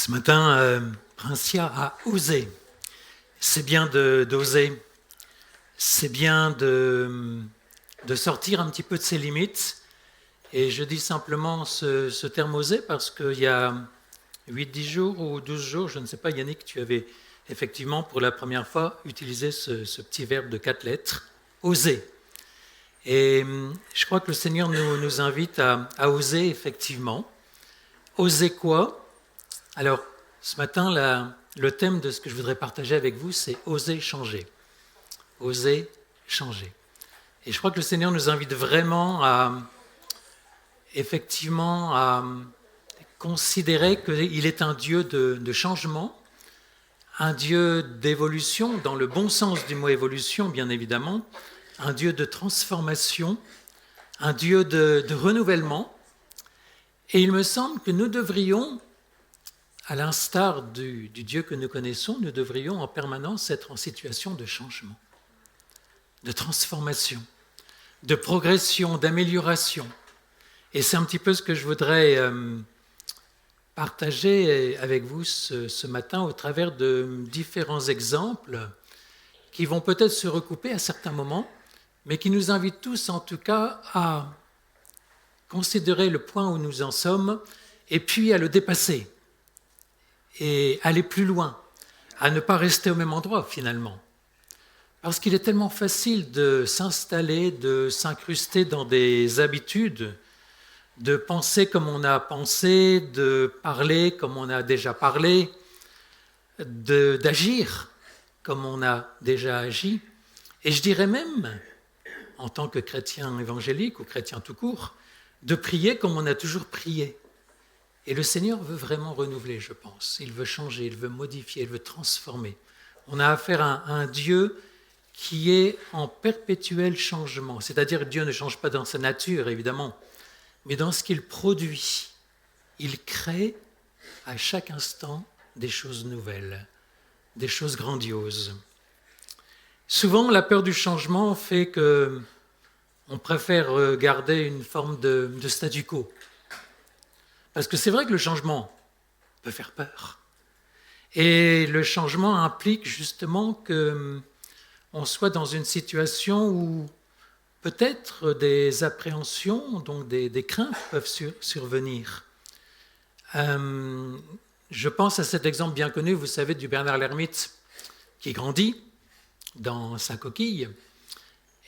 Ce matin, Princia a osé. C'est bien d'oser. C'est bien de sortir un petit peu de ses limites. Et je dis simplement ce terme oser parce qu'il y a 8-10 jours ou 12 jours, je ne sais pas, Yannick, tu avais effectivement pour la première fois utilisé ce petit verbe de 4 lettres, oser. Et je crois que le Seigneur nous invite à oser effectivement. Oser quoi? Alors, ce matin, le thème de ce que je voudrais partager avec vous, c'est oser changer. Oser changer. Et je crois que le Seigneur nous invite vraiment effectivement, à considérer qu'il est un Dieu de changement, un Dieu d'évolution, dans le bon sens du mot évolution, bien évidemment, un Dieu de transformation, un Dieu de renouvellement. Et il me semble que nous devrions, à l'instar du Dieu que nous connaissons, nous devrions en permanence être en situation de changement, de transformation, de progression, d'amélioration. Et c'est un petit peu ce que je voudrais partager avec vous ce matin au travers de différents exemples qui vont peut-être se recouper à certains moments, mais qui nous invitent tous en tout cas à considérer le point où nous en sommes et puis à le dépasser et aller plus loin, à ne pas rester au même endroit finalement. Parce qu'il est tellement facile de s'installer, de s'incruster dans des habitudes, de penser comme on a pensé, de parler comme on a déjà parlé, d'agir comme on a déjà agi. Et je dirais même, en tant que chrétien évangélique ou chrétien tout court, de prier comme on a toujours prié. Et le Seigneur veut vraiment renouveler, je pense. Il veut changer, il veut modifier, il veut transformer. On a affaire à un Dieu qui est en perpétuel changement. C'est-à-dire que Dieu ne change pas dans sa nature, évidemment, mais dans ce qu'il produit. Il crée à chaque instant des choses nouvelles, des choses grandioses. Souvent, la peur du changement fait qu'on préfère garder une forme de statu quo. Parce que c'est vrai que le changement peut faire peur. Et le changement implique justement qu'on soit dans une situation où peut-être des appréhensions, donc des craintes peuvent survenir. Je pense à cet exemple bien connu, vous savez, du Bernard l'ermite qui grandit dans sa coquille.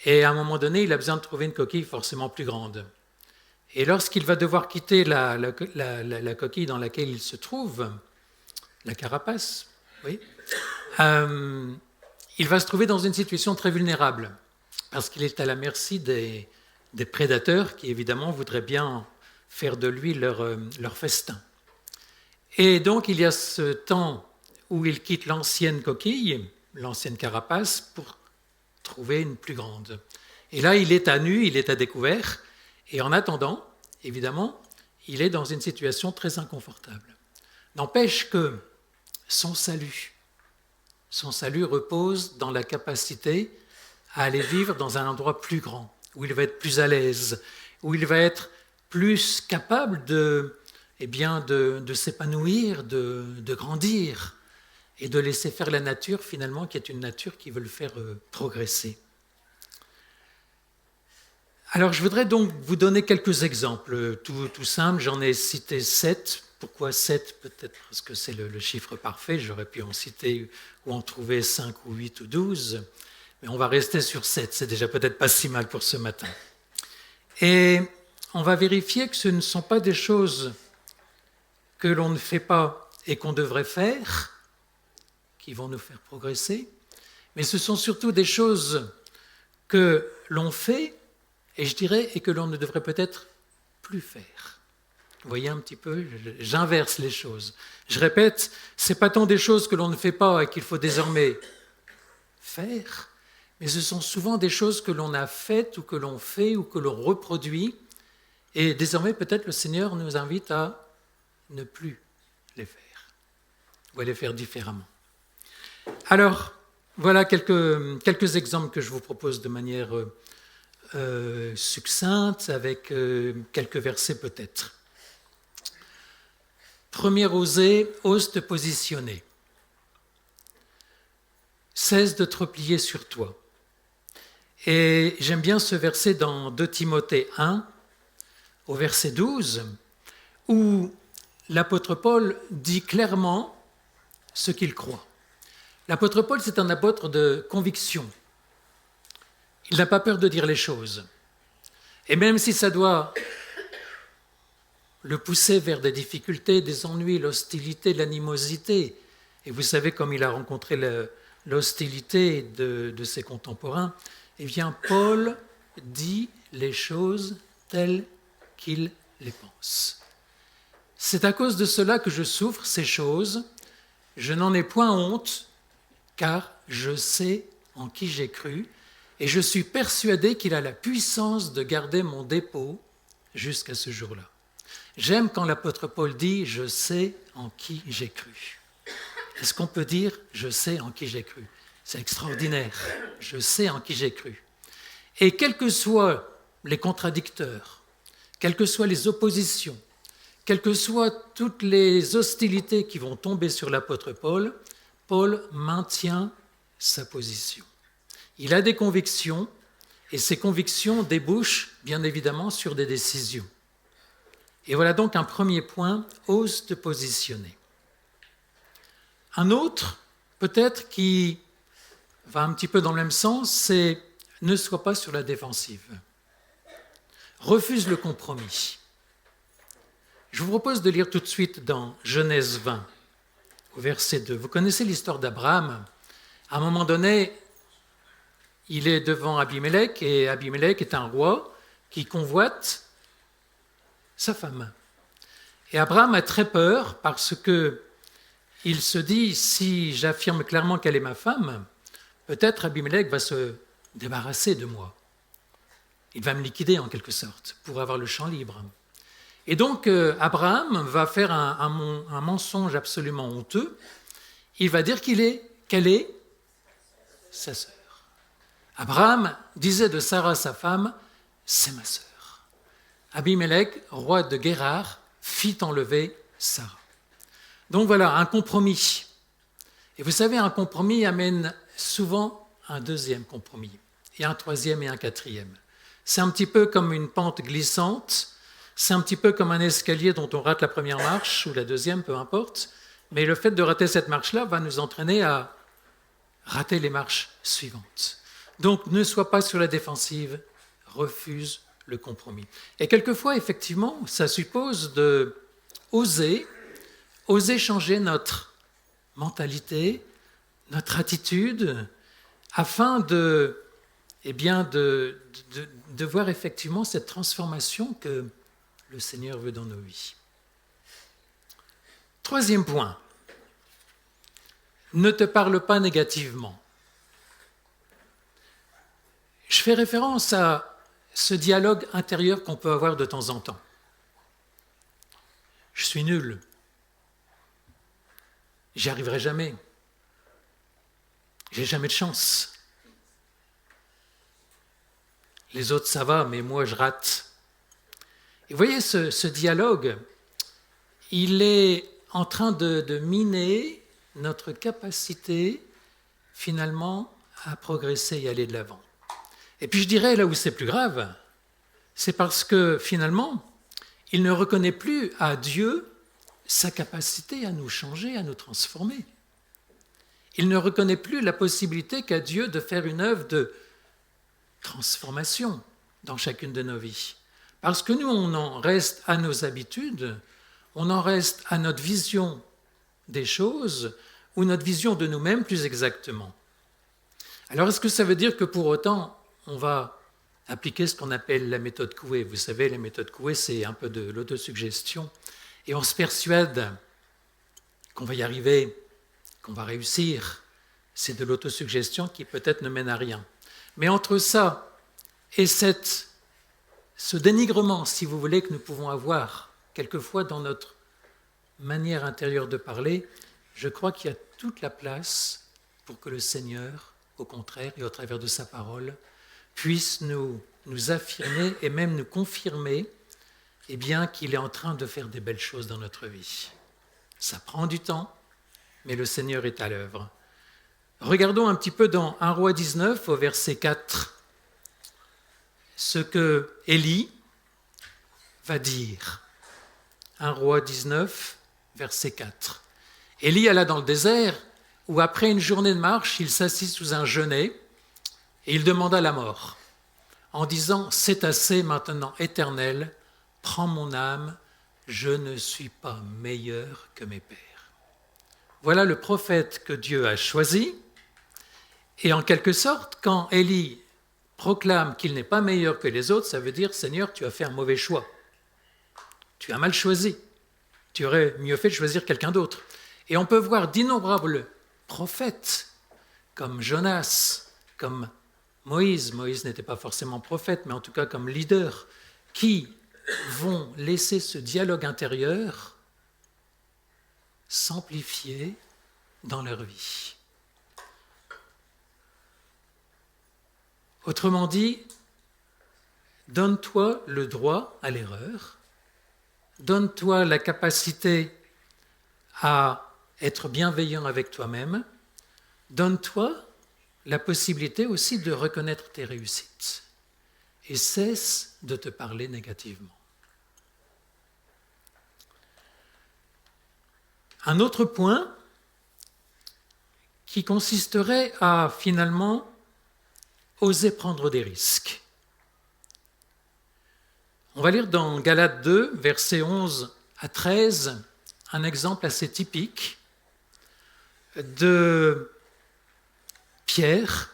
Et à un moment donné, il a besoin de trouver une coquille forcément plus grande. Et lorsqu'il va devoir quitter la coquille dans laquelle il se trouve, la carapace, oui, il va se trouver dans une situation très vulnérable, parce qu'il est à la merci des prédateurs qui, évidemment, voudraient bien faire de lui leur festin. Et donc, il y a ce temps où il quitte l'ancienne coquille, l'ancienne carapace, pour trouver une plus grande. Et là, il est à nu, il est à découvert, et en attendant, évidemment, il est dans une situation très inconfortable. N'empêche que son salut repose dans la capacité à aller vivre dans un endroit plus grand, où il va être plus à l'aise, où il va être plus capable de s'épanouir, de grandir, et de laisser faire la nature, finalement, qui est une nature qui veut le faire progresser. Alors, je voudrais donc vous donner quelques exemples tout simples. J'en ai cité 7. Pourquoi 7? Peut-être parce que c'est le chiffre parfait. J'aurais pu en citer ou en trouver 5 ou 8 ou 12. Mais on va rester sur 7. C'est déjà peut-être pas si mal pour ce matin. Et on va vérifier que ce ne sont pas des choses que l'on ne fait pas et qu'on devrait faire, qui vont nous faire progresser, mais ce sont surtout des choses que l'on fait, et je dirais, et que l'on ne devrait peut-être plus faire. Vous voyez un petit peu, j'inverse les choses. Je répète, ce n'est pas tant des choses que l'on ne fait pas et qu'il faut désormais faire, mais ce sont souvent des choses que l'on a faites ou que l'on fait ou que l'on reproduit, et désormais peut-être le Seigneur nous invite à ne plus les faire, ou à les faire différemment. Alors, voilà quelques exemples que je vous propose de manière succincte, avec quelques versets peut-être. Premier osé, ose te positionner. Cesse de te replier sur toi. Et j'aime bien ce verset dans 2 Timothée 1, au verset 12, où l'apôtre Paul dit clairement ce qu'il croit. L'apôtre Paul, c'est un apôtre de conviction. Il n'a pas peur de dire les choses. Et même si ça doit le pousser vers des difficultés, des ennuis, l'hostilité, l'animosité, et vous savez comme il a rencontré l'hostilité de ses contemporains, eh bien Paul dit les choses telles qu'il les pense. C'est à cause de cela que je souffre ces choses. Je n'en ai point honte, car je sais en qui j'ai cru, et je suis persuadé qu'il a la puissance de garder mon dépôt jusqu'à ce jour-là. J'aime quand l'apôtre Paul dit « je sais en qui j'ai cru ». Est-ce qu'on peut dire « je sais en qui j'ai cru » ? C'est extraordinaire. Je sais en qui j'ai cru. Et quels que soient les contradicteurs, quelles que soient les oppositions, quelles que soient toutes les hostilités qui vont tomber sur l'apôtre Paul, Paul maintient sa position. Il a des convictions et ces convictions débouchent bien évidemment sur des décisions. Et voilà donc un premier point, ose te positionner. Un autre, peut-être qui va un petit peu dans le même sens, c'est ne sois pas sur la défensive. Refuse le compromis. Je vous propose de lire tout de suite dans Genèse 20, au verset 2. Vous connaissez l'histoire d'Abraham. À un moment donné, il est devant Abimelech, et Abimelech est un roi qui convoite sa femme. Et Abraham a très peur parce que il se dit, si j'affirme clairement qu'elle est ma femme, peut-être Abimelech va se débarrasser de moi. Il va me liquider en quelque sorte pour avoir le champ libre. Et donc Abraham va faire un mensonge absolument honteux. Il va dire qu'elle est sa sœur. Abraham disait de Sarah, sa femme, c'est ma sœur. Abimelech, roi de Guérar, fit enlever Sarah. Donc voilà, un compromis. Et vous savez, un compromis amène souvent un deuxième compromis, et un troisième et un quatrième. C'est un petit peu comme une pente glissante, c'est un petit peu comme un escalier dont on rate la première marche, ou la deuxième, peu importe, mais le fait de rater cette marche-là va nous entraîner à rater les marches suivantes. Donc ne sois pas sur la défensive, refuse le compromis. Et quelquefois, effectivement, ça suppose de oser changer notre mentalité, notre attitude, afin de voir effectivement cette transformation que le Seigneur veut dans nos vies. Troisième point, ne te parle pas négativement. Je fais référence à ce dialogue intérieur qu'on peut avoir de temps en temps. Je suis nul. J'y arriverai jamais. J'ai jamais de chance. Les autres, ça va, mais moi, je rate. Et vous voyez, ce dialogue, il est en train de miner notre capacité, finalement, à progresser et aller de l'avant. Et puis je dirais, là où c'est plus grave, c'est parce que, finalement, il ne reconnaît plus à Dieu sa capacité à nous changer, à nous transformer. Il ne reconnaît plus la possibilité qu'a Dieu de faire une œuvre de transformation dans chacune de nos vies. Parce que nous, on en reste à nos habitudes, on en reste à notre vision des choses, ou notre vision de nous-mêmes plus exactement. Alors, est-ce que ça veut dire que pour autant, on va appliquer ce qu'on appelle la méthode Coué? Vous savez, la méthode Coué, c'est un peu de l'autosuggestion. Et on se persuade qu'on va y arriver, qu'on va réussir. C'est de l'autosuggestion qui peut-être ne mène à rien. Mais entre ça et ce dénigrement, si vous voulez, que nous pouvons avoir quelquefois dans notre manière intérieure de parler, je crois qu'il y a toute la place pour que le Seigneur, au contraire, et au travers de sa parole, puisse nous affirmer et même nous confirmer qu'il est en train de faire des belles choses dans notre vie. Ça prend du temps, mais le Seigneur est à l'œuvre. Regardons un petit peu dans 1 Roi 19 au verset 4 ce que Élie va dire. 1 Roi 19, verset 4. Élie alla dans le désert où après une journée de marche, il s'assit sous un genêt et il demanda la mort en disant « C'est assez maintenant, Éternel, prends mon âme, je ne suis pas meilleur que mes pères. » Voilà le prophète que Dieu a choisi. Et en quelque sorte, quand Élie proclame qu'il n'est pas meilleur que les autres, ça veut dire « Seigneur, tu as fait un mauvais choix. Tu as mal choisi. Tu aurais mieux fait de choisir quelqu'un d'autre. » Et on peut voir d'innombrables prophètes, comme Jonas, comme Moïse. Moïse n'était pas forcément prophète, mais en tout cas comme leader, qui vont laisser ce dialogue intérieur s'amplifier dans leur vie. Autrement dit, donne-toi le droit à l'erreur, donne-toi la capacité à être bienveillant avec toi-même, donne-toi la possibilité aussi de reconnaître tes réussites et cesse de te parler négativement. Un autre point qui consisterait à finalement oser prendre des risques. On va lire dans Galates 2, versets 11 à 13, un exemple assez typique de Pierre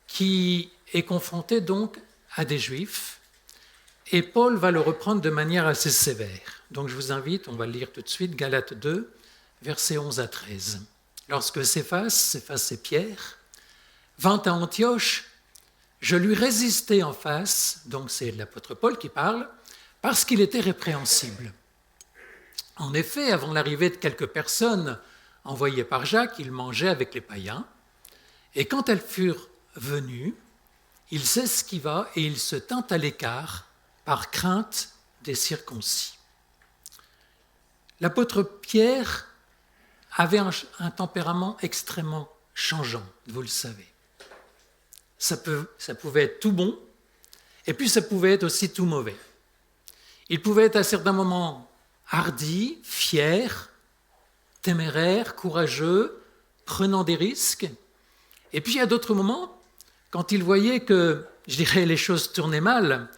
qui est confronté donc à des Juifs et Paul va le reprendre de manière assez sévère. Donc je vous invite, on va le lire tout de suite, Galates 2, versets 11 à 13. Lorsque Céphas et Pierre, vint à Antioche, je lui résistai en face, donc c'est l'apôtre Paul qui parle, parce qu'il était répréhensible. En effet, avant l'arrivée de quelques personnes envoyées par Jacques, il mangeait avec les païens, et quand elles furent venues, il s'esquiva et il se tint à l'écart par crainte des circoncis. L'apôtre Pierre avait un tempérament extrêmement changeant, vous le savez. Ça pouvait être tout bon, et puis ça pouvait être aussi tout mauvais. Il pouvait être à certains moments hardi, fier, téméraire, courageux, prenant des risques. Et puis à d'autres moments, quand il voyait que, je dirais, les choses tournaient mal,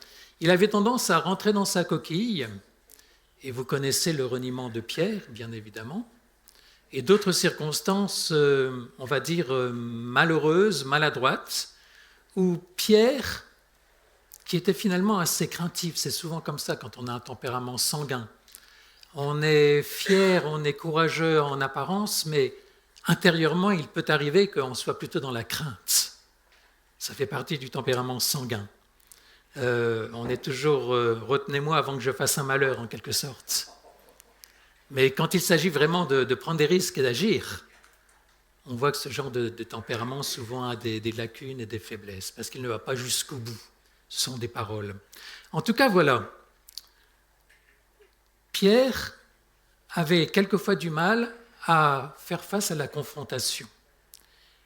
il avait tendance à rentrer dans sa coquille, et vous connaissez le reniement de Pierre, bien évidemment, et d'autres circonstances, on va dire, malheureuses, maladroites, où Pierre, qui était finalement assez craintif, c'est souvent comme ça quand on a un tempérament sanguin, on est fier, on est courageux en apparence, mais intérieurement, il peut arriver qu'on soit plutôt dans la crainte. Ça fait partie du tempérament sanguin. On est toujours retenez-moi avant que je fasse un malheur, en quelque sorte. Mais quand il s'agit vraiment de prendre des risques et d'agir, on voit que ce genre de tempérament souvent a des lacunes et des faiblesses, parce qu'il ne va pas jusqu'au bout. Ce sont des paroles. En tout cas, voilà. Pierre avait quelquefois du mal à faire face à la confrontation.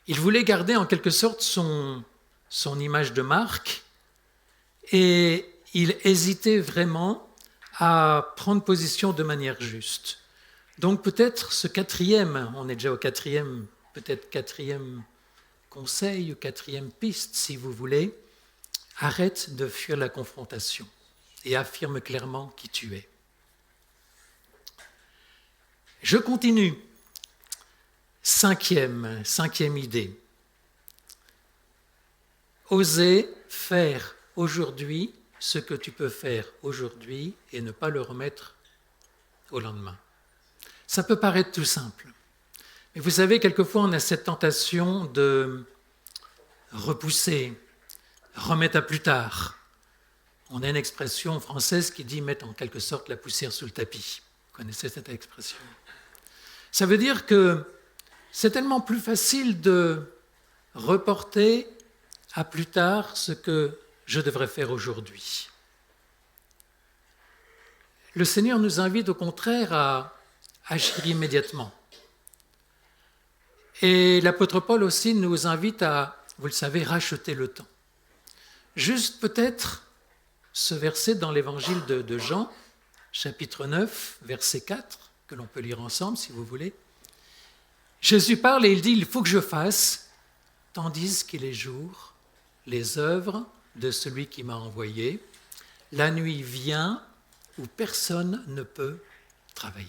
Il voulait garder en quelque sorte son image de marque et il hésitait vraiment à prendre position de manière juste. Donc peut-être ce quatrième, on est déjà au quatrième, peut-être quatrième conseil ou quatrième piste si vous voulez, arrête de fuir la confrontation et affirme clairement qui tu es. Je continue. Cinquième idée. Oser faire aujourd'hui ce que tu peux faire aujourd'hui et ne pas le remettre au lendemain. Ça peut paraître tout simple. Mais vous savez, quelquefois, on a cette tentation de repousser, remettre à plus tard. On a une expression française qui dit mettre en quelque sorte la poussière sous le tapis. Vous connaissez cette expression? Ça veut dire que c'est tellement plus facile de reporter à plus tard ce que je devrais faire aujourd'hui. Le Seigneur nous invite au contraire à agir immédiatement. Et l'apôtre Paul aussi nous invite à, vous le savez, racheter le temps. Juste peut-être ce verset dans l'évangile de Jean, chapitre 9, verset 4, que l'on peut lire ensemble si vous voulez. Jésus parle et il dit « Il faut que je fasse, tandis qu'il est jour, les œuvres de celui qui m'a envoyé. La nuit vient où personne ne peut travailler.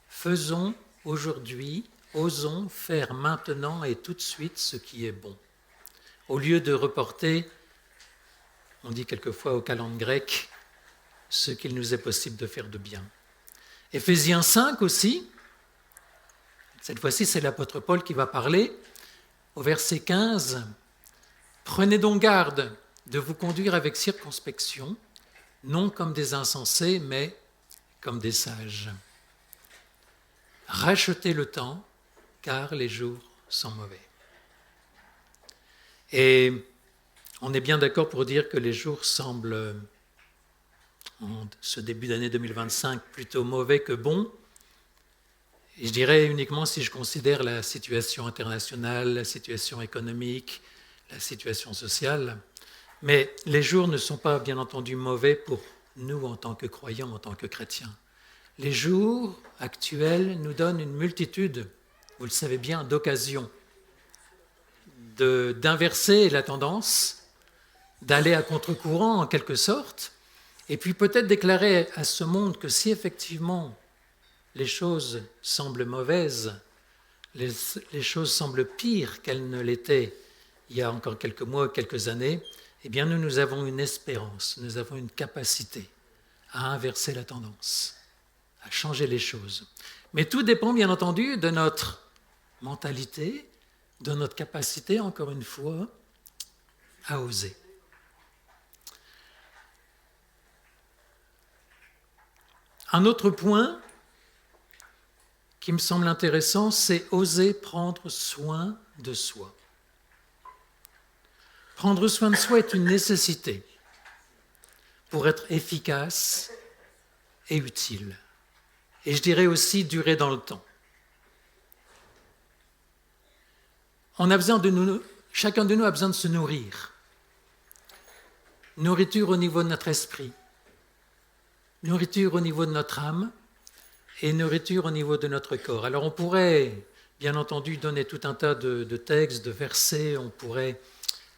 Faisons aujourd'hui, osons faire maintenant et tout de suite ce qui est bon. Au lieu de reporter, on dit quelquefois au calende grec, ce qu'il nous est possible de faire de bien. » Éphésiens 5 aussi, cette fois-ci c'est l'apôtre Paul qui va parler, au verset 15, « Prenez donc garde de vous conduire avec circonspection, non comme des insensés, mais comme des sages. Rachetez le temps, car les jours sont mauvais. » Et on est bien d'accord pour dire que les jours semblent, en ce début d'année 2025, plutôt mauvais que bons. Et je dirais uniquement si je considère la situation internationale, la situation économique, la situation sociale. Mais les jours ne sont pas, bien entendu, mauvais pour nous en tant que croyants, en tant que chrétiens. Les jours actuels nous donnent une multitude, vous le savez bien, d'occasions d'inverser la tendance, d'aller à contre-courant en quelque sorte, et puis peut-être déclarer à ce monde que si effectivement les choses semblent mauvaises, les choses semblent pires qu'elles ne l'étaient il y a encore quelques mois, quelques années, eh bien nous avons une espérance, nous avons une capacité à inverser la tendance, à changer les choses. Mais tout dépend bien entendu de notre mentalité, de notre capacité, encore une fois, à oser. Un autre point qui me semble intéressant, c'est oser prendre soin de soi. Prendre soin de soi est une nécessité pour être efficace et utile. Et je dirais aussi durer dans le temps. Chacun de nous a besoin de se nourrir. Nourriture au niveau de notre esprit, nourriture au niveau de notre âme et nourriture au niveau de notre corps. Alors on pourrait, bien entendu, donner tout un tas de textes, de versets, on pourrait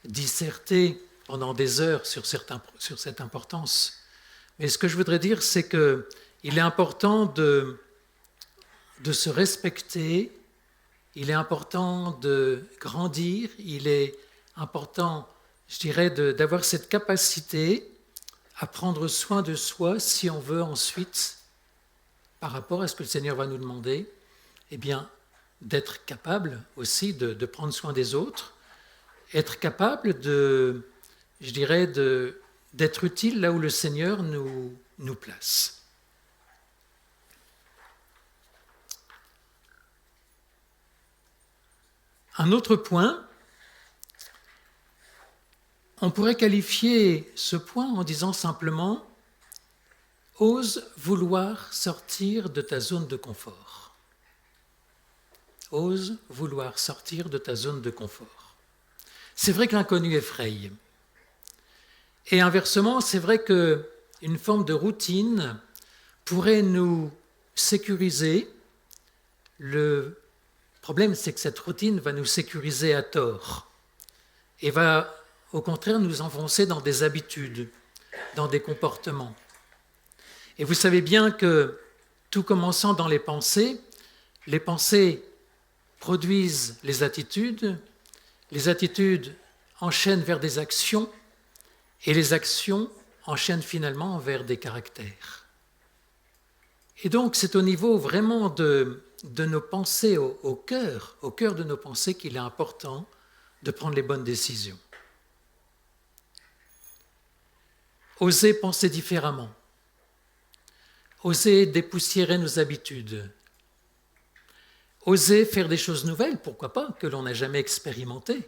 disserter pendant des heures sur cette importance. Mais ce que je voudrais dire, c'est qu'il est important de se respecter, il est important de grandir, il est important, je dirais, d'avoir cette capacité à prendre soin de soi si on veut ensuite, par rapport à ce que le Seigneur va nous demander, eh bien, d'être capable aussi de prendre soin des autres, être capable d'être utile là où le Seigneur nous place. Un autre point, on pourrait qualifier ce point en disant simplement « Ose vouloir sortir de ta zone de confort ». Ose vouloir sortir de ta zone de confort. C'est vrai que l'inconnu effraie. Et inversement, c'est vrai qu'une forme de routine pourrait nous sécuriser. Le problème, c'est que cette routine va nous sécuriser à tort et va, au contraire, nous enfoncer dans des habitudes, dans des comportements. Et vous savez bien que, tout commençant dans les pensées produisent les attitudes enchaînent vers des actions, et les actions enchaînent finalement vers des caractères. Et donc, c'est au niveau vraiment de nos pensées, au cœur de nos pensées, qu'il est important de prendre les bonnes décisions. Oser penser différemment. Oser dépoussiérer nos habitudes. Oser faire des choses nouvelles, pourquoi pas, que l'on n'a jamais expérimentées,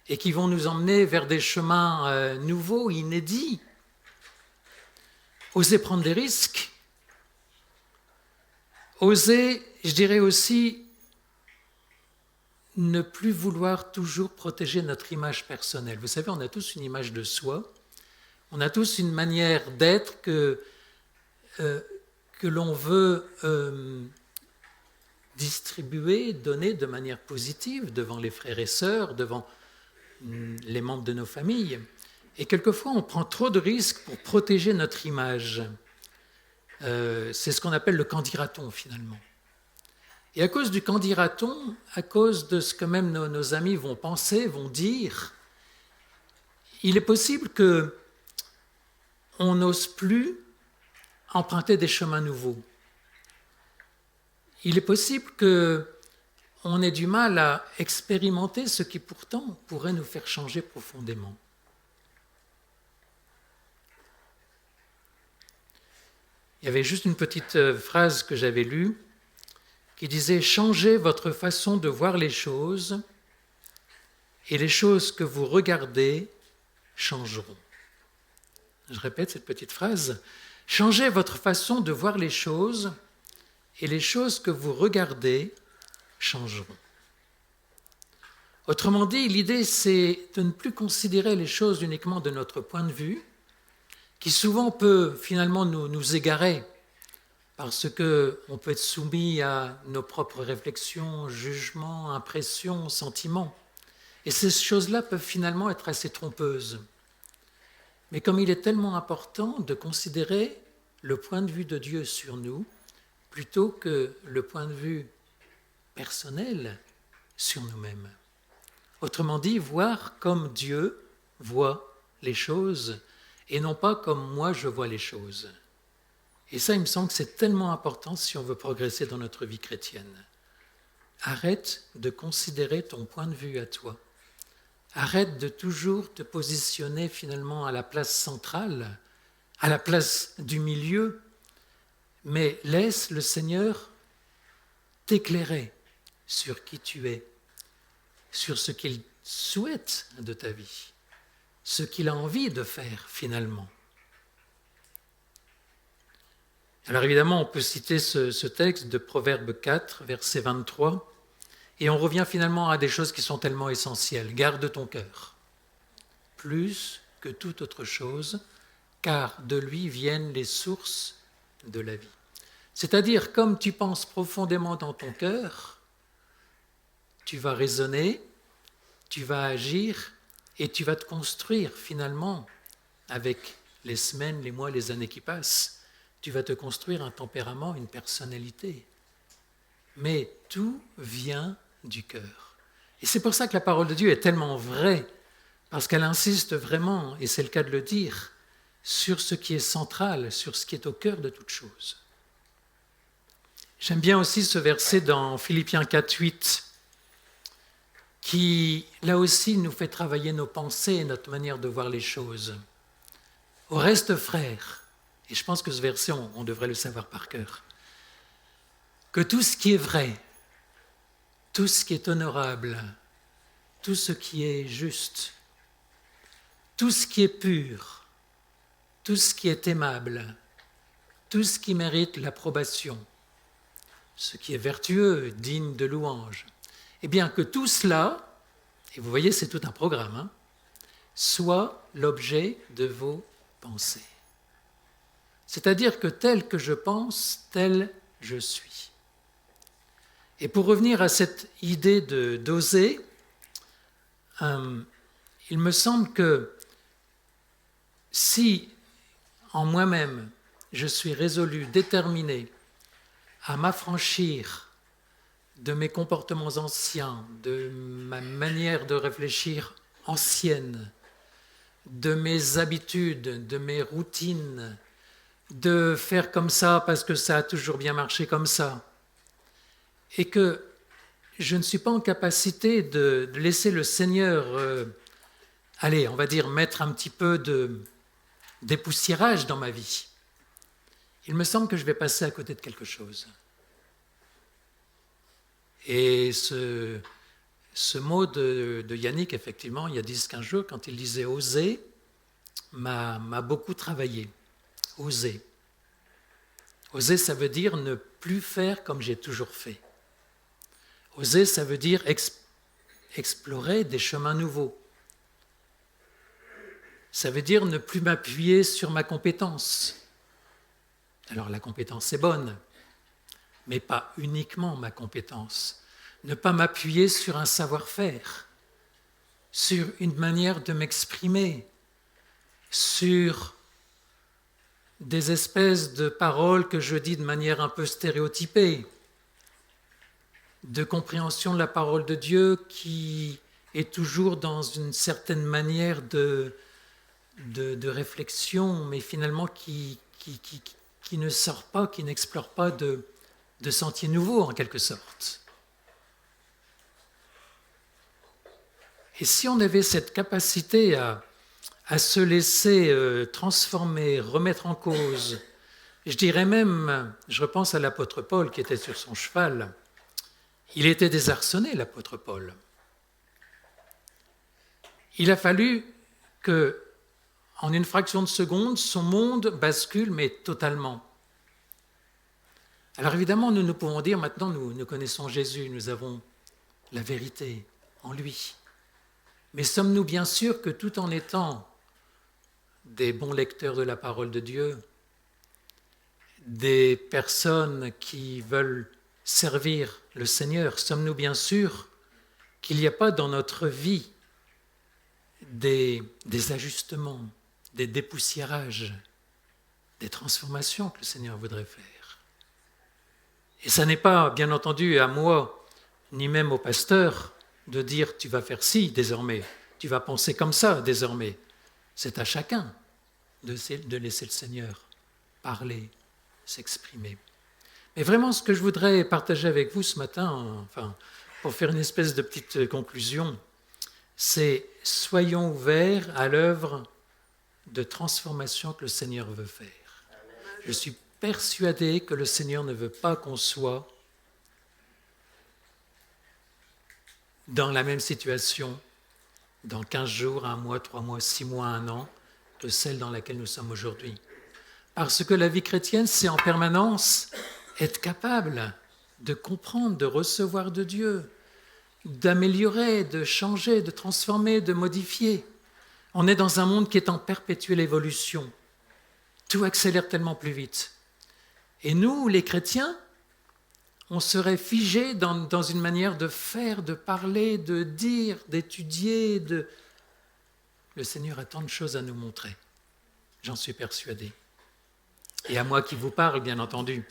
et qui vont nous emmener vers des chemins nouveaux, inédits. Oser prendre des risques. Oser, je dirais aussi, ne plus vouloir toujours protéger notre image personnelle. Vous savez, on a tous une image de soi, on a tous une manière d'être que l'on veut distribuer, donner de manière positive devant les frères et sœurs, devant les membres de nos familles. Et quelquefois, on prend trop de risques pour protéger notre image. C'est ce qu'on appelle le qu'en dira-t-on finalement. Et à cause du qu'en dira-t-on, à cause de ce que même nos amis vont penser, vont dire, il est possible qu'on n'ose plus emprunter des chemins nouveaux. Il est possible qu'on ait du mal à expérimenter ce qui pourtant pourrait nous faire changer profondément. Il y avait juste une petite phrase que j'avais lue qui disait « Changez votre façon de voir les choses et les choses que vous regardez changeront. » Je répète cette petite phrase. « Changez votre façon de voir les choses et les choses que vous regardez changeront. » Autrement dit, l'idée c'est de ne plus considérer les choses uniquement de notre point de vue, qui souvent peut finalement nous égarer, parce qu'on peut être soumis à nos propres réflexions, jugements, impressions, sentiments. Et ces choses-là peuvent finalement être assez trompeuses. Mais comme il est tellement important de considérer le point de vue de Dieu sur nous, plutôt que le point de vue personnel sur nous-mêmes. Autrement dit, voir comme Dieu voit les choses et non pas comme moi je vois les choses. Et ça, il me semble que c'est tellement important si on veut progresser dans notre vie chrétienne. Arrête de considérer ton point de vue à toi. Arrête de toujours te positionner finalement à la place centrale, à la place du milieu, mais laisse le Seigneur t'éclairer sur qui tu es, sur ce qu'il souhaite de ta vie, ce qu'il a envie de faire finalement. Alors évidemment, on peut citer ce texte de Proverbe 4, verset 23, et on revient finalement à des choses qui sont tellement essentielles. Garde ton cœur, plus que toute autre chose, car de lui viennent les sources de la vie. C'est-à-dire, comme tu penses profondément dans ton cœur, tu vas raisonner, tu vas agir et tu vas te construire finalement avec les semaines, les mois, les années qui passent. Tu vas te construire un tempérament, une personnalité. Mais tout vient du cœur. Et c'est pour ça que la parole de Dieu est tellement vraie, parce qu'elle insiste vraiment, et c'est le cas de le dire, sur ce qui est central, sur ce qui est au cœur de toute chose. J'aime bien aussi ce verset dans Philippiens 4, 8, qui, là aussi, nous fait travailler nos pensées et notre manière de voir les choses. Au reste, frères, et je pense que ce verset, on devrait le savoir par cœur, que tout ce qui est vrai, tout ce qui est honorable, tout ce qui est juste, tout ce qui est pur, tout ce qui est aimable, tout ce qui mérite l'approbation, ce qui est vertueux, digne de louange, eh bien que tout cela, et vous voyez c'est tout un programme, soit l'objet de vos pensées. C'est-à-dire que tel que je pense, tel je suis. Et pour revenir à cette idée d'oser, il me semble que si en moi-même je suis résolu, déterminé à m'affranchir de mes comportements anciens, de ma manière de réfléchir ancienne, de mes habitudes, de mes routines, de faire comme ça parce que ça a toujours bien marché comme ça, et que je ne suis pas en capacité de laisser le Seigneur, on va dire, mettre un petit peu de dépoussiérage dans ma vie, il me semble que je vais passer à côté de quelque chose. Et ce mot de Yannick, effectivement, il y a 10-15 jours, quand il disait « oser », m'a beaucoup travaillé. Oser. Oser, ça veut dire ne plus faire comme j'ai toujours fait. Oser, ça veut dire explorer des chemins nouveaux. Ça veut dire ne plus m'appuyer sur ma compétence. Alors la compétence est bonne, mais pas uniquement ma compétence. Ne pas m'appuyer sur un savoir-faire, sur une manière de m'exprimer, sur des espèces de paroles que je dis de manière un peu stéréotypée, de compréhension de la parole de Dieu qui est toujours dans une certaine manière de réflexion, mais finalement qui ne sort pas, qui n'explore pas de sentiers nouveaux en quelque sorte. Et si on avait cette capacité à se laisser transformer, remettre en cause, je dirais même, je repense à l'apôtre Paul qui était sur son cheval, il était désarçonné, l'apôtre Paul. Il a fallu que, en une fraction de seconde, son monde bascule, mais totalement. Alors évidemment, nous pouvons dire maintenant, nous connaissons Jésus, nous avons la vérité en lui. Mais sommes-nous bien sûrs que tout en étant des bons lecteurs de la parole de Dieu, des personnes qui veulent servir le Seigneur, sommes-nous bien sûrs qu'il n'y a pas dans notre vie des ajustements, des dépoussiérages, des transformations que le Seigneur voudrait faire? Et ça n'est pas, bien entendu, à moi, ni même au pasteur, de dire « tu vas faire ci désormais, tu vas penser comme ça désormais ». C'est à chacun de laisser le Seigneur parler, s'exprimer. Mais vraiment, ce que je voudrais partager avec vous ce matin, pour faire une espèce de petite conclusion, c'est soyons ouverts à l'œuvre de transformation que le Seigneur veut faire. Je suis persuadé que le Seigneur ne veut pas qu'on soit dans la même situation dans 15 jours, 1 mois, 3 mois, 6 mois, 1 an, que celle dans laquelle nous sommes aujourd'hui. Parce que la vie chrétienne, c'est en permanence être capable de comprendre, de recevoir de Dieu, d'améliorer, de changer, de transformer, de modifier. On est dans un monde qui est en perpétuelle évolution. Tout accélère tellement plus vite. Et nous, les chrétiens, on serait figés dans une manière de faire, de parler, de dire, d'étudier. Le Seigneur a tant de choses à nous montrer. J'en suis persuadé. Et à moi qui vous parle, bien entendu.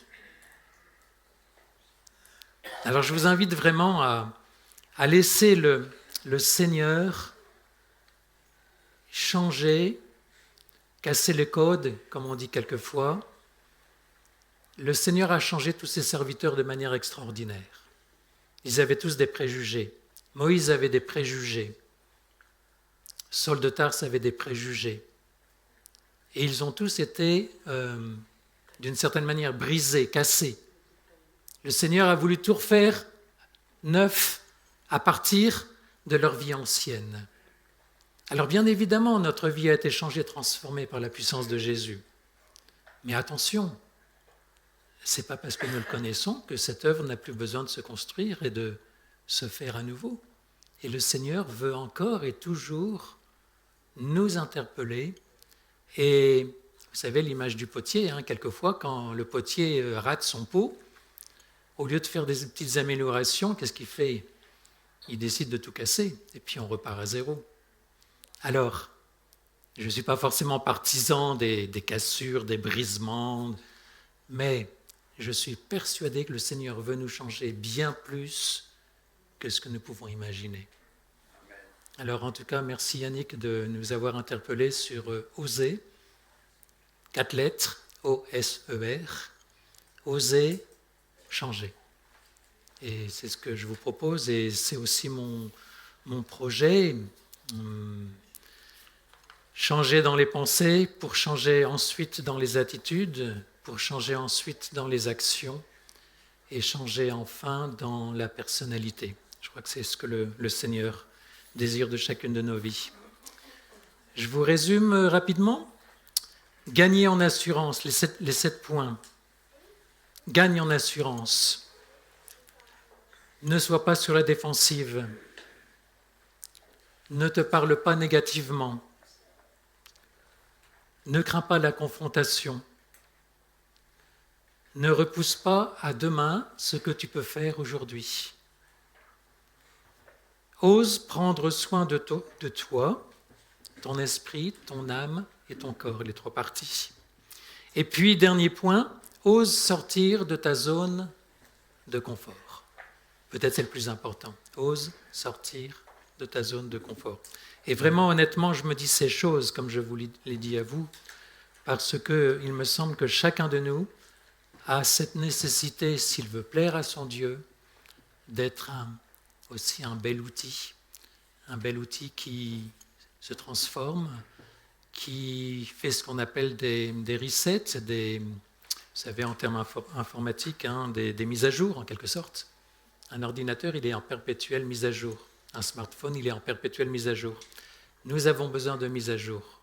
Alors je vous invite vraiment à laisser le Seigneur changer, casser les codes, comme on dit quelquefois. Le Seigneur a changé tous ses serviteurs de manière extraordinaire. Ils avaient tous des préjugés. Moïse avait des préjugés. Saul de Tarse avait des préjugés. Et ils ont tous été, d'une certaine manière, brisés, cassés. Le Seigneur a voulu tout refaire neuf à partir de leur vie ancienne. Alors bien évidemment, notre vie a été changée, transformée par la puissance de Jésus. Mais attention, ce n'est pas parce que nous le connaissons que cette œuvre n'a plus besoin de se construire et de se faire à nouveau. Et le Seigneur veut encore et toujours nous interpeller. Et vous savez l'image du potier, quelquefois quand le potier rate son pot, au lieu de faire des petites améliorations, qu'est-ce qu'il fait? Il décide de tout casser et puis on repart à zéro. Alors, je ne suis pas forcément partisan des cassures, des brisements, mais je suis persuadé que le Seigneur veut nous changer bien plus que ce que nous pouvons imaginer. Alors en tout cas, merci Yannick de nous avoir interpellés sur oser, 4 lettres, O-S-E-R, oser changer. Et c'est ce que je vous propose et c'est aussi mon projet, changer dans les pensées pour changer ensuite dans les attitudes, pour changer ensuite dans les actions et changer enfin dans la personnalité. Je crois que c'est ce que le Seigneur désire de chacune de nos vies. Je vous résume rapidement. Gagner en assurance, les 7 points. Gagne en assurance. Ne sois pas sur la défensive. Ne te parle pas négativement. Ne crains pas la confrontation. Ne repousse pas à demain ce que tu peux faire aujourd'hui. Ose prendre soin de toi, ton esprit, ton âme et ton corps, les trois parties. Et puis, dernier point, ose sortir de ta zone de confort. Peut-être c'est le plus important. Ose sortir de ta zone de confort. Et vraiment, honnêtement, je me dis ces choses, comme je vous l'ai dit à vous, parce qu'il me semble que chacun de nous a cette nécessité, s'il veut plaire à son Dieu, d'être aussi un bel outil qui se transforme, qui fait ce qu'on appelle des resets, vous savez en termes informatiques, des mises à jour en quelque sorte. Un ordinateur, il est en perpétuelle mise à jour. Un smartphone, il est en perpétuelle mise à jour. Nous avons besoin de mise à jour.